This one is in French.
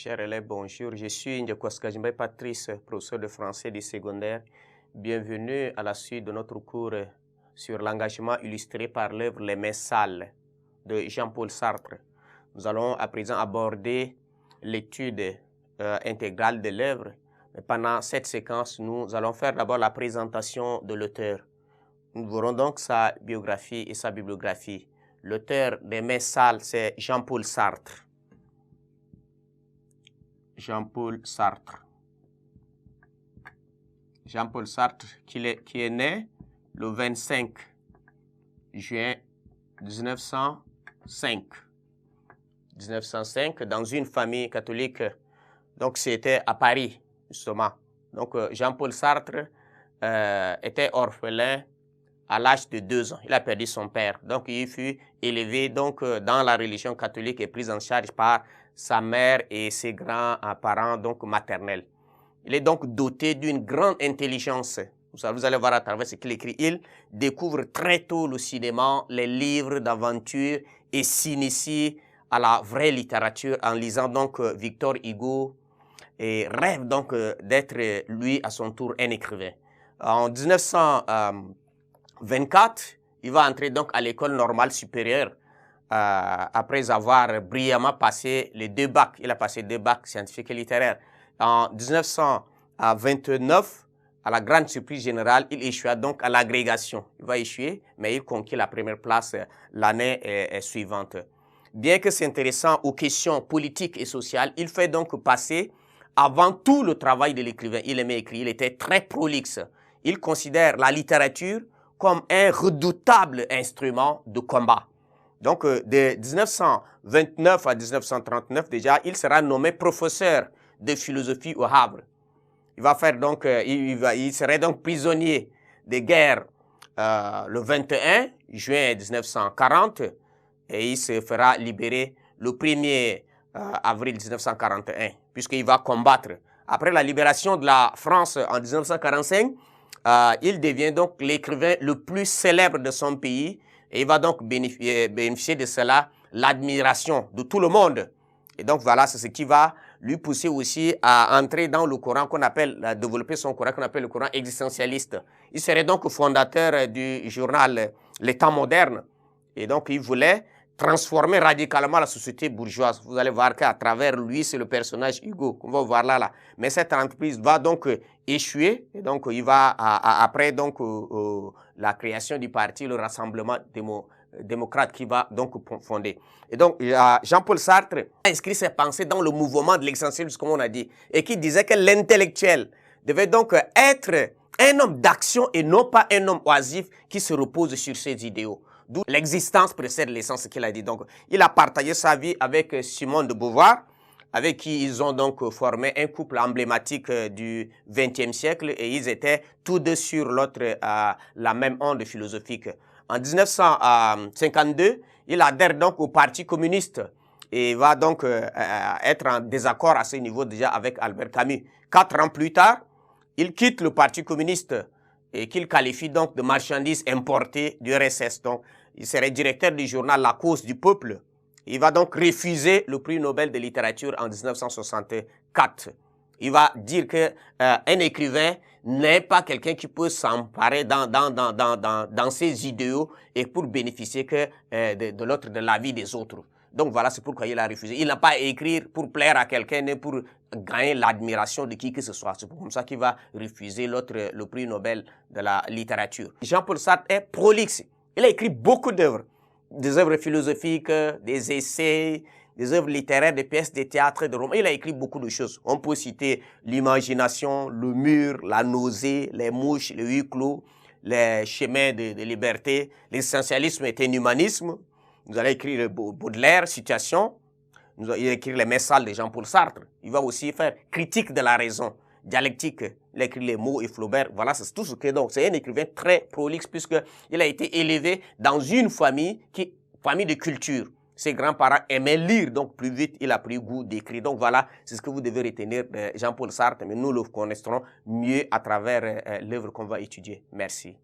Chers élèves, bonjour. Je suis Ndjekoska Jimbe Patrice, professeur de français du secondaire. Bienvenue à la suite de notre cours sur l'engagement illustré par l'œuvre Les Mains sales de Jean-Paul Sartre. Nous allons à présent aborder l'étude intégrale de l'œuvre. Pendant cette séquence, nous allons faire d'abord la présentation de l'auteur. Nous verrons donc sa biographie et sa bibliographie. L'auteur des Mains sales, c'est Jean-Paul Sartre. Jean-Paul Sartre. Jean-Paul Sartre, qui est né le 25 juin 1905. 1905, dans une famille catholique. Donc, c'était à Paris, justement. Donc, Jean-Paul Sartre était orphelin à l'âge de 2 ans. Il a perdu son père. Donc, il fut élevé donc, dans la religion catholique et pris en charge par sa mère et ses grands-parents donc maternels. Il est donc doté d'une grande intelligence. Vous allez voir à travers ce qu'il écrit. Il découvre très tôt le cinéma, les livres d'aventure et s'initie à la vraie littérature en lisant donc Victor Hugo et rêve donc d'être lui à son tour un écrivain. En 1924, il va entrer donc à l'école normale supérieure après avoir brillamment passé les 2 bacs. Il a passé 2 bacs scientifiques et littéraires. En 1929, à la grande surprise générale, il échoua donc à l'agrégation. Il va échouer, mais il conquiert la première place l'année suivante. Bien que s'intéressant aux questions politiques et sociales, il fait donc passer avant tout le travail de l'écrivain. Il aimait écrire, il était très prolixe. Il considère la littérature comme un redoutable instrument de combat. Donc, de 1929 à 1939, déjà, il sera nommé professeur de philosophie au Havre. Il va faire donc, il serait donc prisonnier de guerre le 21 juin 1940 et il se fera libérer le 1er avril 1941, puisqu'il va combattre. Après la libération de la France en 1945, il devient donc l'écrivain le plus célèbre de son pays. Et il va donc bénéficier de cela, l'admiration de tout le monde. Et donc voilà, c'est ce qui va lui pousser aussi à entrer dans le courant qu'on appelle, à développer son courant qu'on appelle le courant existentialiste. Il serait donc fondateur du journal Les Temps modernes. Et donc il voulait transformer radicalement la société bourgeoise. Vous allez voir qu'à travers lui, c'est le personnage Hugo qu'on va voir là. Mais cette entreprise va donc échouer. Et donc il va, après donc la création du parti, le Rassemblement démocrate qui va donc fonder. Et donc Jean-Paul Sartre a inscrit ses pensées dans le mouvement de l'existentialisme, comme on a dit, et qui disait que l'intellectuel devait donc être un homme d'action et non pas un homme oisif qui se repose sur ses idéaux. D'où l'existence précède l'essence qu'il a dit. Donc, il a partagé sa vie avec Simone de Beauvoir, avec qui ils ont donc formé un couple emblématique du XXe siècle et ils étaient tous deux sur l'autre la même onde philosophique. En 1952, il adhère donc au Parti communiste et va donc être en désaccord à ce niveau déjà avec Albert Camus. 4 ans plus tard, il quitte le Parti communiste et qu'il qualifie donc de marchandises importées du RSS. Donc, il serait directeur du journal La Cause du Peuple. Il va donc refuser le prix Nobel de littérature en 1964. Il va dire que un écrivain n'est pas quelqu'un qui peut s'emparer dans ses idéaux et pour bénéficier que de l'autre, de la vie des autres. Donc voilà, c'est pourquoi il a refusé. Il n'a pas à écrire pour plaire à quelqu'un, ni pour gagner l'admiration de qui que ce soit. C'est comme ça qu'il va refuser le prix Nobel de la littérature. Jean-Paul Sartre est prolixe. Il a écrit beaucoup d'œuvres. Des œuvres philosophiques, des essais, des œuvres littéraires, des pièces de théâtre, de romans. Il a écrit beaucoup de choses. On peut citer l'imagination, le mur, la nausée, les mouches, le huis clos, les chemins de liberté. L'essentialisme est un humanisme. Nous allons écrire Baudelaire, Situation. Il va écrire Les Mains sales de Jean-Paul Sartre. Il va aussi faire critique de la raison, dialectique. Il a écrit Les mots et Flaubert. Voilà, c'est tout ce que donc. C'est un écrivain très prolixe puisqu'il a été élevé dans une famille de culture. Ses grands-parents aimaient lire, donc plus vite, il a pris goût d'écrire. Donc voilà, c'est ce que vous devez retenir de Jean-Paul Sartre, mais nous le connaîtrons mieux à travers l'œuvre qu'on va étudier. Merci.